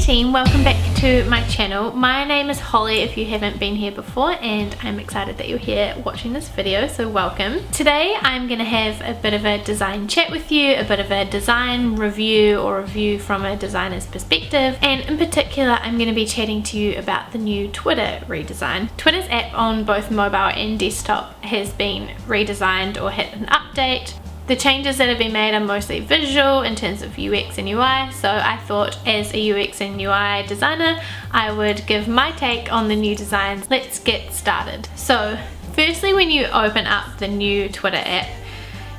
team, welcome back to my channel. My name is Holly if you haven't been here before, and I'm excited that you're here watching this video, so welcome. Today I'm going to have a bit of a design chat with you, a bit of a design review or review from a designer's perspective, and in particular I'm going to be chatting to you about the new Twitter redesign. Twitter's app on both mobile and desktop has been redesigned or had an update. The changes that have been made are mostly visual in terms of UX and UI, so I thought as a UX and UI designer I would give my take on the new designs. Let's get started. So firstly, when you open up the new Twitter app,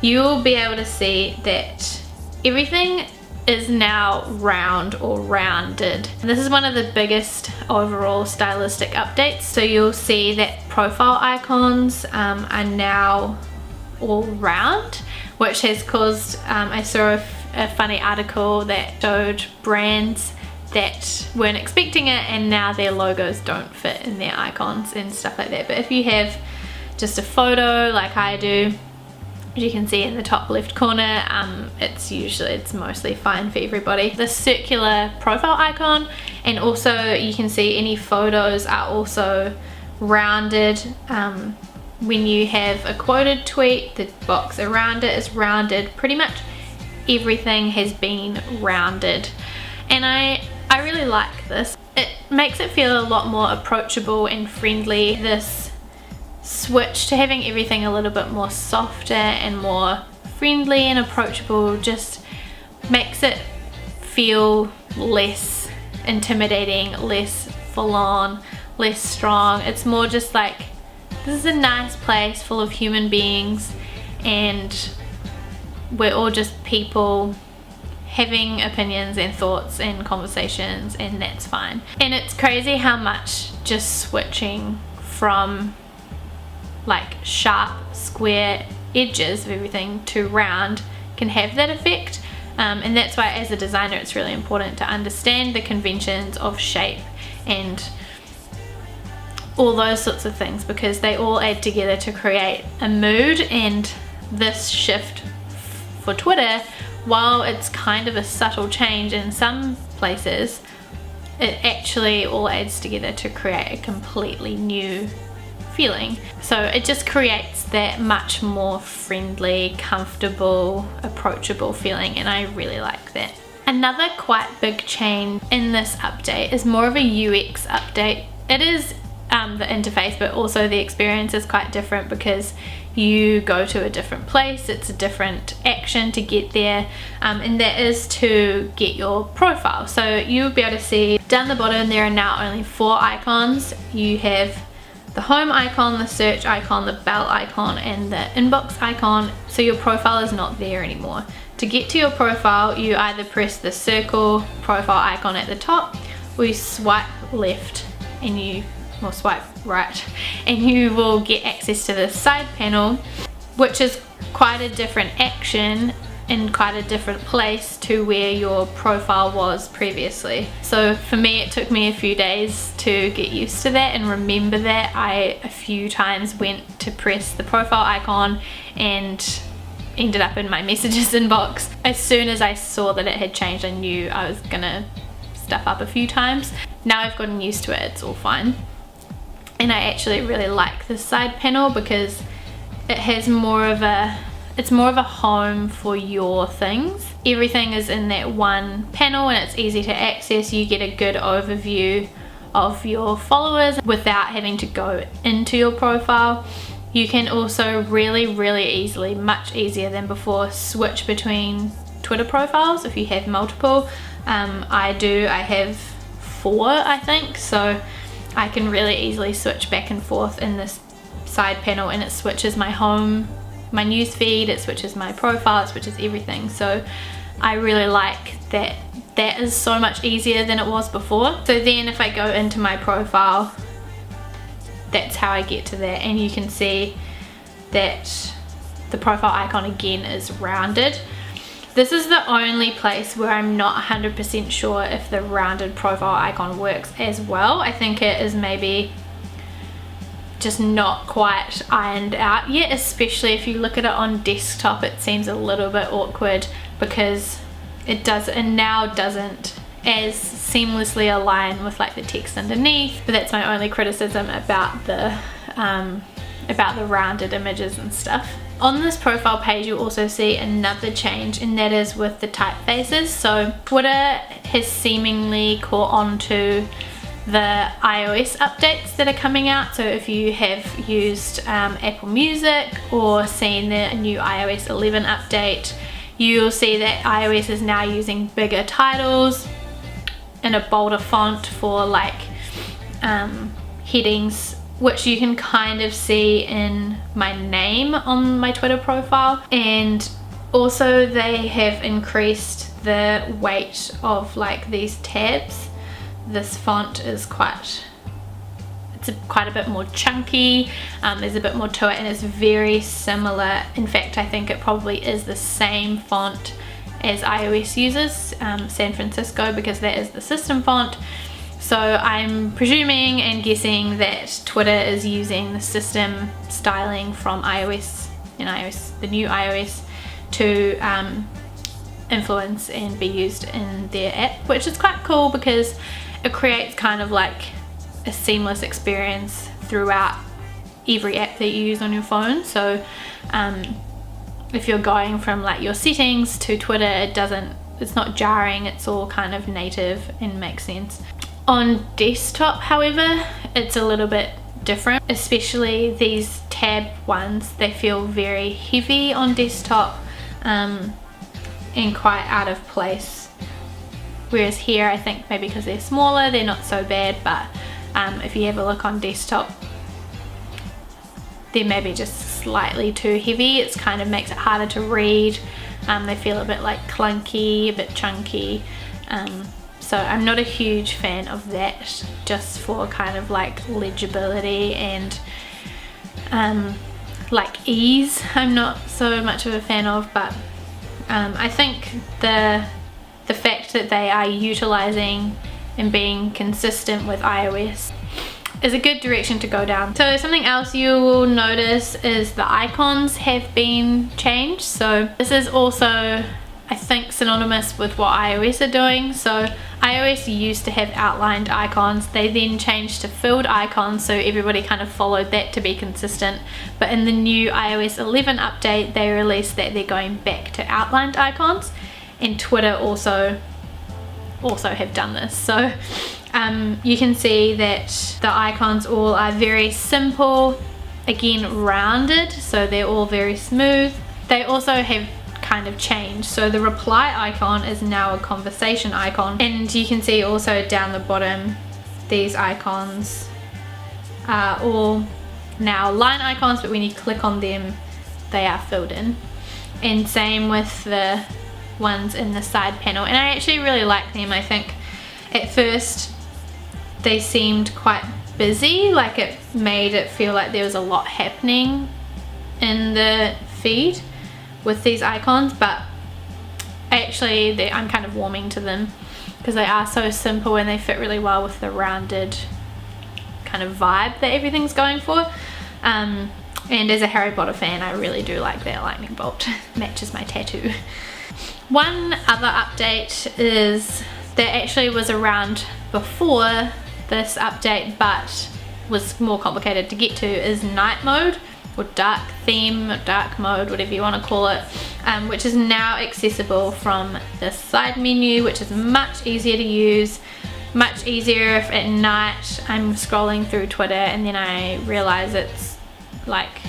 you'll be able to see that everything is now round or rounded. And this is one of the biggest overall stylistic updates. So you'll see that profile icons are now all round, which has caused, I saw a funny article that showed brands that weren't expecting it and now their logos don't fit in their icons and stuff like that. But if you have just a photo like I do, as you can see in the top left corner, it's mostly fine for everybody. The circular profile icon, and also you can see any photos are also rounded. When you have a quoted tweet, the box around it is rounded. Pretty much everything has been rounded, and I really like this. It makes it feel a lot more approachable and friendly. This switch to having everything a little bit more softer and more friendly and approachable just makes it feel less intimidating, less full on, less strong. It's more just like, this is a nice place full of human beings and we're all just people having opinions and thoughts and conversations, and that's fine. And it's crazy how much just switching from like sharp square edges of everything to round can have that effect, and that's why as a designer it's really important to understand the conventions of shape and all those sorts of things, because they all add together to create a mood. And this shift for Twitter, while it's kind of a subtle change in some places, it actually all adds together to create a completely new feeling. So it just creates that much more friendly, comfortable, approachable feeling, and I really like that. Another quite big change in this update is more of a UX update. It is the interface, but also the experience is quite different because you go to a different place. It's a different action to get there, and that is to get your profile. So you'll be able to see down the bottom there are now only 4 icons. You have the home icon, the search icon, the bell icon, and the inbox icon. So your profile is not there anymore. To get to your profile, you either press the circle profile icon at the top, or you swipe left and you or swipe right, and you will get access to the side panel, which is quite a different action in quite a different place to where your profile was previously. So for me, it took me a few days to get used to that and remember that. I a few times went to press the profile icon and ended up in my messages inbox. As soon as I saw that it had changed, I knew I was gonna stuff up a few times. Now I've gotten used to it, it's all fine. And I actually really like this side panel because it has it's more of a home for your things. Everything is in that one panel and it's easy to access. You get a good overview of your followers without having to go into your profile. You can also really easily, much easier than before, switch between Twitter profiles if you have multiple. I have 4, I think, so I can really easily switch back and forth in this side panel, and it switches my home, my news feed, it switches my profile, it switches everything. So I really like that. That is so much easier than it was before. So then if I go into my profile, that's how I get to that, and you can see that the profile icon again is rounded. This is the only place where I'm not 100% sure if the rounded profile icon works as well. I think it is maybe just not quite ironed out yet, especially if you look at it on desktop. It seems a little bit awkward because it now doesn't as seamlessly align with like the text underneath, but that's my only criticism about the rounded images and stuff. On this profile page you'll also see another change, and that is with the typefaces. So Twitter has seemingly caught on to the iOS updates that are coming out. So if you have used Apple Music or seen the new iOS 11 update, you'll see that iOS is now using bigger titles in a bolder font for like headings, which you can kind of see in my name on my Twitter profile. And also they have increased the weight of like these tabs. This font is quite a bit more chunky, there's a bit more to it, and it's very similar. In fact, I think it probably is the same font as iOS uses, San Francisco, because that is the system font. So I'm presuming and guessing that Twitter is using the system styling from iOS and the new iOS to influence and be used in their app, which is quite cool because it creates kind of like a seamless experience throughout every app that you use on your phone. So if you're going from like your settings to Twitter, it's not jarring, it's all kind of native and makes sense. On desktop, however, it's a little bit different, especially these tab ones. They feel very heavy on desktop and quite out of place, whereas here I think maybe because they're smaller they're not so bad, but if you have a look on desktop, they're maybe just slightly too heavy. It kind of makes it harder to read. They feel a bit like clunky, a bit chunky. So I'm not a huge fan of that, just for kind of like legibility and like ease. I'm not so much of a fan of, but I think the fact that they are utilizing and being consistent with iOS is a good direction to go down. So something else you will notice is the icons have been changed. So this is also, I think, synonymous with what iOS are doing. So iOS used to have outlined icons, they then changed to filled icons, so everybody kind of followed that to be consistent. But in the new iOS 11 update they released that they're going back to outlined icons, and Twitter also have done this. So you can see that the icons all are very simple, again rounded, so they're all very smooth. They also have kind of changed, so the reply icon is now a conversation icon, and you can see also down the bottom these icons are all now line icons, but when you click on them they are filled in. And same with the ones in the side panel, and I actually really like them. I think at first they seemed quite busy, like it made it feel like there was a lot happening in the feed with these icons, but actually I'm kind of warming to them because they are so simple and they fit really well with the rounded kind of vibe that everything's going for. And as a Harry Potter fan, I really do like that lightning bolt. Matches my tattoo. One other update is that actually was around before this update but was more complicated to get to, is night mode, or dark theme, or dark mode, whatever you want to call it, which is now accessible from the side menu, which is much easier to use, much easier if at night I'm scrolling through Twitter and then I realize it's like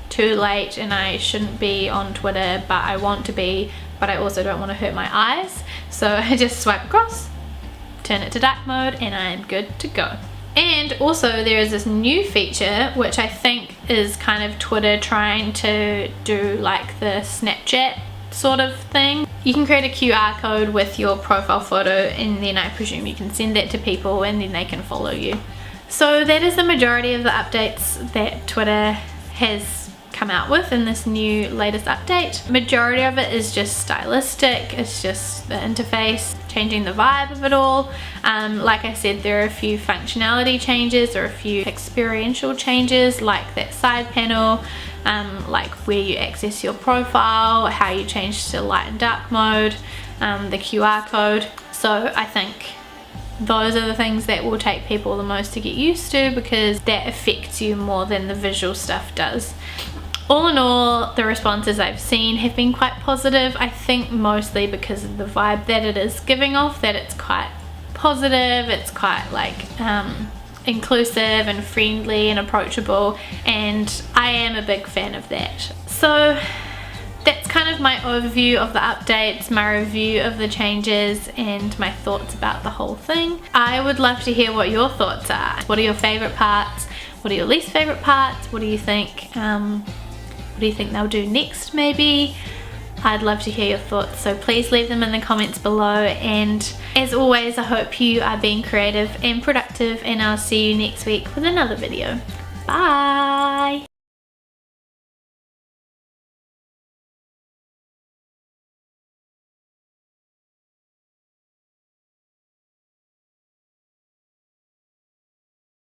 too late and I shouldn't be on Twitter, but I want to be, but I also don't want to hurt my eyes. So I just swipe across, turn it to dark mode, and I'm good to go. And also there is this new feature which I think is kind of Twitter trying to do like the Snapchat sort of thing. You can create a QR code with your profile photo, and then I presume you can send that to people and then they can follow you. So that is the majority of the updates that Twitter has come out with in this new latest update. Majority of it is just stylistic, it's just the interface, changing the vibe of it all. Like I said, there are a few functionality changes or a few experiential changes, like that side panel, like where you access your profile, how you change to light and dark mode, the QR code. So So I think those are the things that will take people the most to get used to, because that affects you more than the visual stuff does. All in all, the responses I've seen have been quite positive. I think mostly because of the vibe that it is giving off, that it's quite positive, it's quite like inclusive and friendly and approachable, and I am a big fan of that. So that's kind of my overview of the updates, my review of the changes, and my thoughts about the whole thing. I would love to hear what your thoughts are. What are your favorite parts? What are your least favorite parts? What do you think? What do you think they'll do next maybe? I'd love to hear your thoughts, so please leave them in the comments below, and as always I hope you are being creative and productive, and I'll see you next week with another video. Bye!